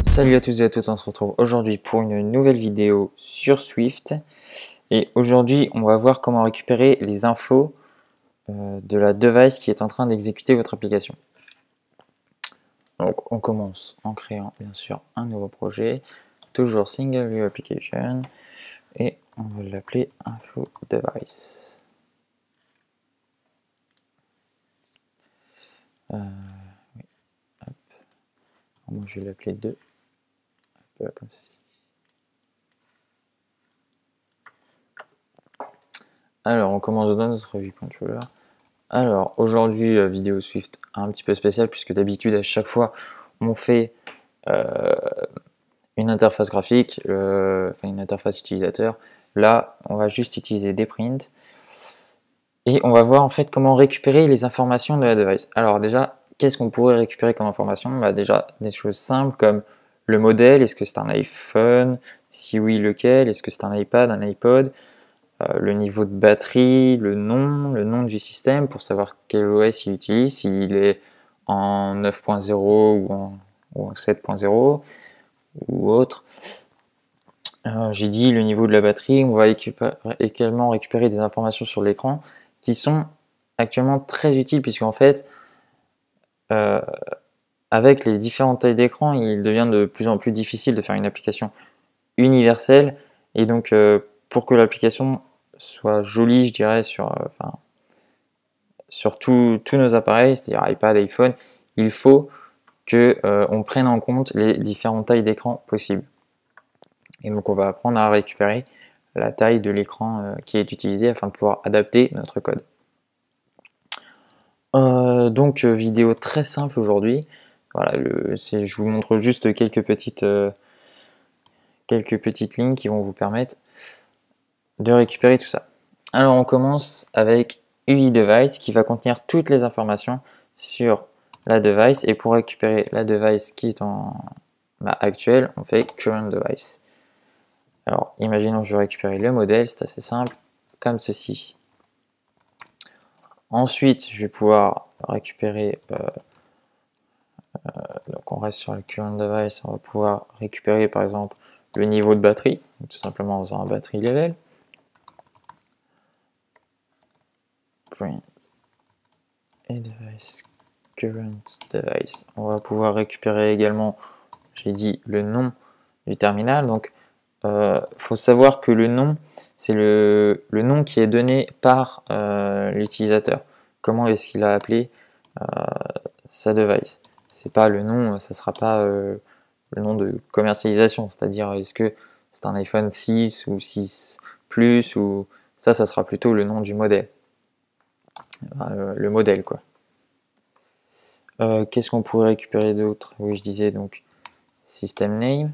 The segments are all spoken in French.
Salut à tous et à toutes, on se retrouve aujourd'hui pour une nouvelle vidéo sur Swift. Et aujourd'hui, on va voir comment récupérer les infos de la device qui est en train d'exécuter votre application. Donc, on commence en créant bien sûr un nouveau projet, toujours Single View Application, et on va l'appeler Info Device. Oui. Hop. Moi, je vais l'appeler 2. Comme ceci. Alors, on commence dans notre view controller. Alors, aujourd'hui, vidéo Swift un petit peu spéciale, puisque d'habitude, à chaque fois, on fait une interface graphique, enfin une interface utilisateur. Là, on va juste utiliser des prints. Et on va voir en fait comment récupérer les informations de la device. Alors déjà, qu'est-ce qu'on pourrait récupérer comme information? Bah déjà, des choses simples comme le modèle, est-ce que c'est un iPhone? Si oui, lequel? Est-ce que c'est un iPad, un iPod? Le niveau de batterie, le nom du système pour savoir quel OS il utilise, s'il est en 9.0 ou en 7.0 ou autre. J'ai dit le niveau de la batterie, on va également récupérer des informations sur l'écran qui sont actuellement très utiles puisqu'en fait, avec les différentes tailles d'écran, il devient de plus en plus difficile de faire une application universelle et donc pour que l'application soit jolie, je dirais, sur tous nos appareils, c'est-à-dire iPad, iPhone, il faut qu'on prenne en compte les différentes tailles d'écran possibles. Et donc on va apprendre à récupérer la taille de l'écran qui est utilisé afin de pouvoir adapter notre code. Donc vidéo très simple aujourd'hui. Voilà, je vous montre juste quelques petites lignes qui vont vous permettre de récupérer tout ça. Alors on commence avec UI Device qui va contenir toutes les informations sur la device, et pour récupérer la device qui est en actuelle, on fait Current Device. Alors imaginons que je veux récupérer le modèle, c'est assez simple, comme ceci. Ensuite je vais pouvoir récupérer, donc on reste sur le Current Device, on va pouvoir récupérer par exemple le niveau de batterie, tout simplement en faisant un battery level. Print et device, current device. On va pouvoir récupérer également, j'ai dit, le nom du terminal. Donc, faut savoir que le nom, c'est le nom qui est donné par l'utilisateur. Comment est-ce qu'il a appelé sa device? C'est pas le nom, ça sera pas le nom de commercialisation, c'est-à-dire est-ce que c'est un iPhone 6 ou 6 Plus, ou ça sera plutôt le nom du modèle. Le modèle quoi. Qu'est-ce qu'on pourrait récupérer d'autre? Oui, je disais donc system name,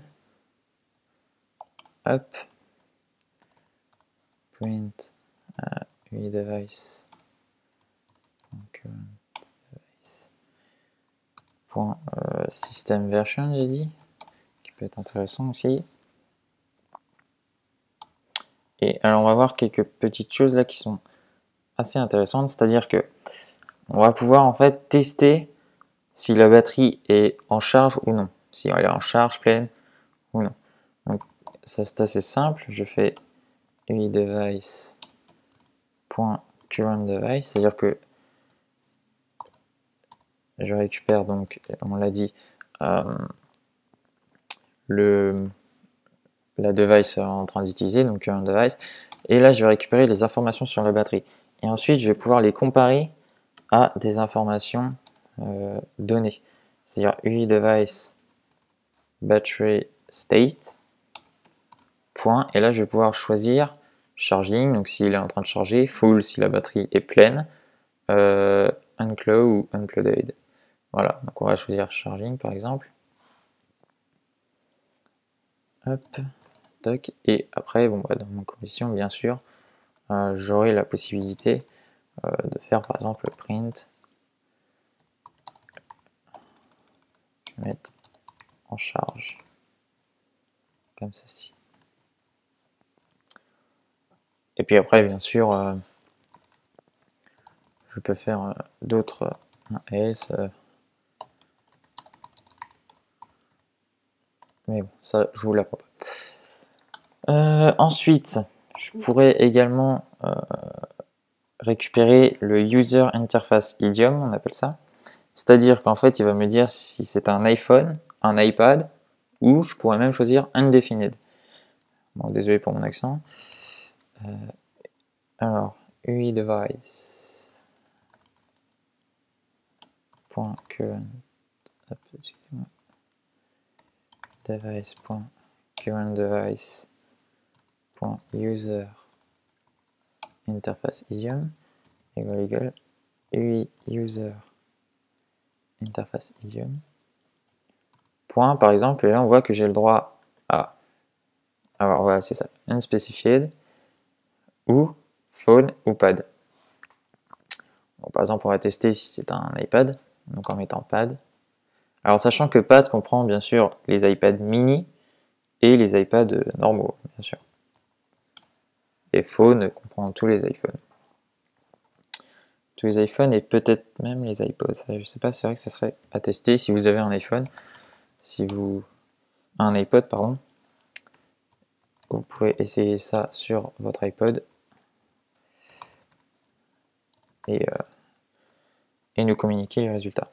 hop, print UI device, point system version, j'ai dit, qui peut être intéressant aussi. Et alors on va voir quelques petites choses là qui sont assez intéressantes, c'est-à-dire que on va pouvoir en fait tester si la batterie est en charge ou non, si elle est en charge pleine ou non. Donc ça c'est assez simple, je fais UI device .current device, c'est-à-dire que je récupère donc, on l'a dit, la device en train d'utiliser, donc current device, et là je vais récupérer les informations sur la batterie. Et ensuite je vais pouvoir les comparer à des informations données, c'est-à-dire UI device battery state, point, et là je vais pouvoir choisir charging, donc s'il est en train de charger, full si la batterie est pleine, uncloud ou unclouded. Voilà, donc on va choisir charging par exemple. Hop, toc, et après, bon, bah, dans mon condition, bien sûr, j'aurai la possibilité de faire par exemple le print, mettre en charge, comme ceci. Et puis après, bien sûr, je peux faire d'autres else, Mais bon, ça, je vous l'apprends pas. Ensuite, je pourrais également récupérer le User Interface Idiom, on appelle ça. C'est-à-dire qu'en fait, il va me dire si c'est un iPhone, un iPad, ou je pourrais même choisir Undefined. Bon, désolé pour mon accent. Alors, UI device. .current device. .current device. .user interface idiom égale UI user interface idiom. Point, par exemple, et là on voit que j'ai le droit à, alors voilà, c'est ça, unspecified ou phone ou pad. Bon, par exemple, on va tester si c'est un iPad, donc en mettant pad. Alors sachant que pad comprend bien sûr les iPads mini et les iPads normaux, bien sûr. Et phone comprend tous les iPhones. Tous les iPhones et peut-être même les iPods. Ça, je sais pas, c'est vrai que ça serait à tester si vous avez un iPhone. Si vous... un iPod, pardon. Vous pouvez essayer ça sur votre iPod. Et nous communiquer les résultats.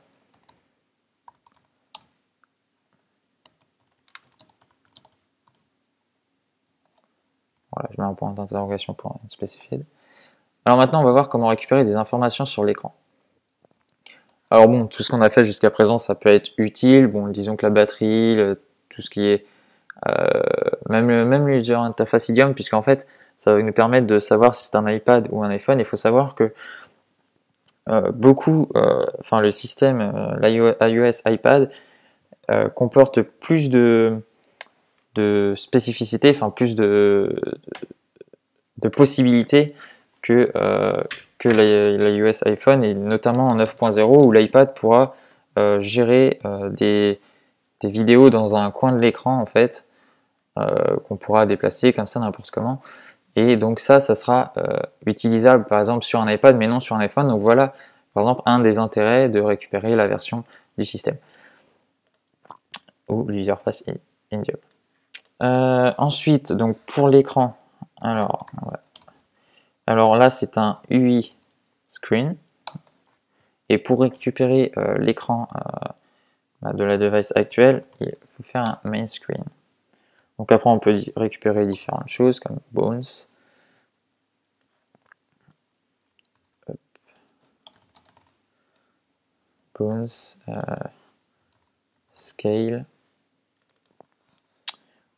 Voilà, je mets un point d'interrogation pour unspecified. Alors maintenant, on va voir comment récupérer des informations sur l'écran. Alors bon, tout ce qu'on a fait jusqu'à présent, ça peut être utile. Bon, disons que la batterie, tout ce qui est... même l'user interface idiom, puisqu'en fait, ça va nous permettre de savoir si c'est un iPad ou un iPhone. Il faut savoir que le système, l'iOS iPad, comporte plus de spécificités, enfin plus de possibilités que l'iOS iPhone, et notamment en 9.0 où l'iPad pourra gérer des vidéos dans un coin de l'écran en fait, qu'on pourra déplacer comme ça n'importe comment. Et donc ça sera utilisable par exemple sur un iPad mais non sur un iPhone. Donc voilà par exemple un des intérêts de récupérer la version du système ou l'interface idiom. Ensuite, donc pour l'écran, alors là c'est un UI screen, et pour récupérer l'écran de la device actuelle, il faut faire un main screen. Donc après on peut récupérer différentes choses comme bones, scale,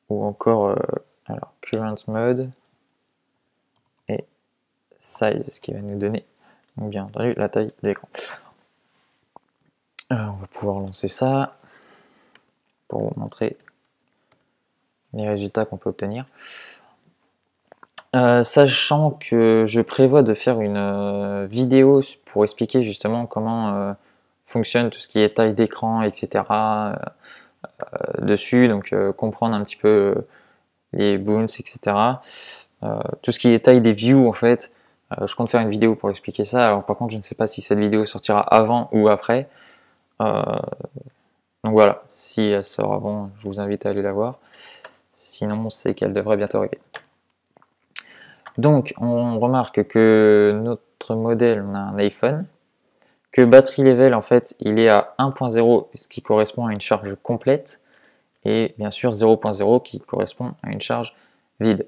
ou encore current mode et size, qui va nous donner bien entendu la taille de l'écran. On va pouvoir lancer ça pour vous montrer les résultats qu'on peut obtenir. Sachant que je prévois de faire une vidéo pour expliquer justement comment fonctionne tout ce qui est taille d'écran, etc. Dessus, donc comprendre un petit peu les boons, etc. Tout ce qui est taille des views en fait, je compte faire une vidéo pour expliquer ça. Alors par contre je ne sais pas si cette vidéo sortira avant ou après. Donc voilà, si elle sort avant, je vous invite à aller la voir. Sinon c'est qu'elle devrait bientôt arriver. Donc on remarque que notre modèle, on a un iPhone, que battery level en fait il est à 1.0, ce qui correspond à une charge complète, et bien sûr 0.0 qui correspond à une charge vide.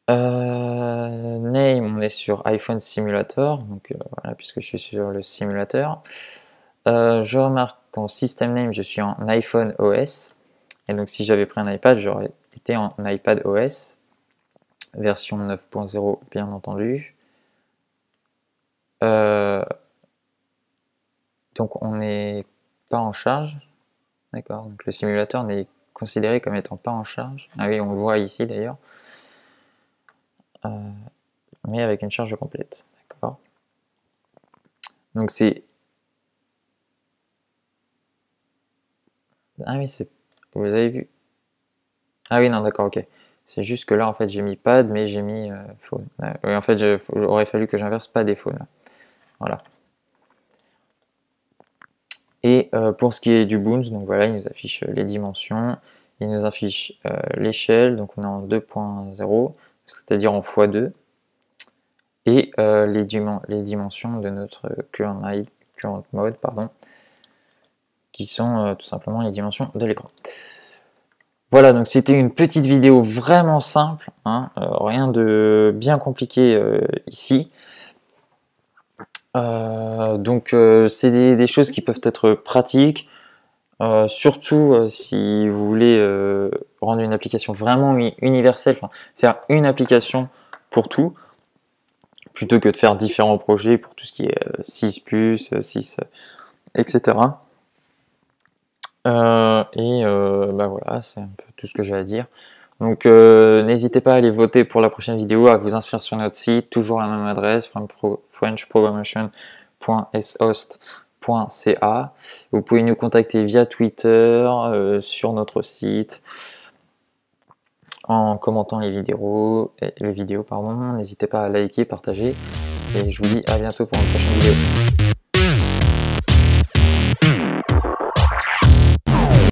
Name, on est sur iPhone Simulator, donc voilà, puisque je suis sur le simulateur. Je remarque qu'en system name je suis en iPhone OS, et donc si j'avais pris un iPad j'aurais été en iPad OS version 9.0 bien entendu. Donc on n'est pas en charge, d'accord, donc le simulateur n'est considéré comme étant pas en charge. Ah oui, on le voit ici d'ailleurs, mais avec une charge complète, d'accord. Donc c'est... Ah oui, c'est... Vous avez vu? Ah oui, non, d'accord, ok. C'est juste que là, en fait, j'ai mis pad, mais j'ai mis phone. Oui, en fait, il aurait fallu que j'inverse pad et phone, là. Voilà. Et pour ce qui est du Boons, donc voilà, il nous affiche les dimensions, il nous affiche l'échelle, donc on est en 2.0, c'est-à-dire en x2, et les dimensions de notre current mode, pardon, qui sont tout simplement les dimensions de l'écran. Voilà, donc c'était une petite vidéo vraiment simple, hein, rien de bien compliqué ici. Donc c'est des choses qui peuvent être pratiques, surtout si vous voulez rendre une application vraiment universelle, enfin, faire une application pour tout, plutôt que de faire différents projets pour tout ce qui est 6 plus, 6, etc. Bah voilà, c'est un peu tout ce que j'ai à dire. Donc n'hésitez pas à aller voter pour la prochaine vidéo, à vous inscrire sur notre site, toujours la même adresse, frenchprogrammation.shost.ca. Vous pouvez nous contacter via Twitter, sur notre site, en commentant les vidéos, pardon. N'hésitez pas à liker, partager, et je vous dis à bientôt pour une prochaine vidéo.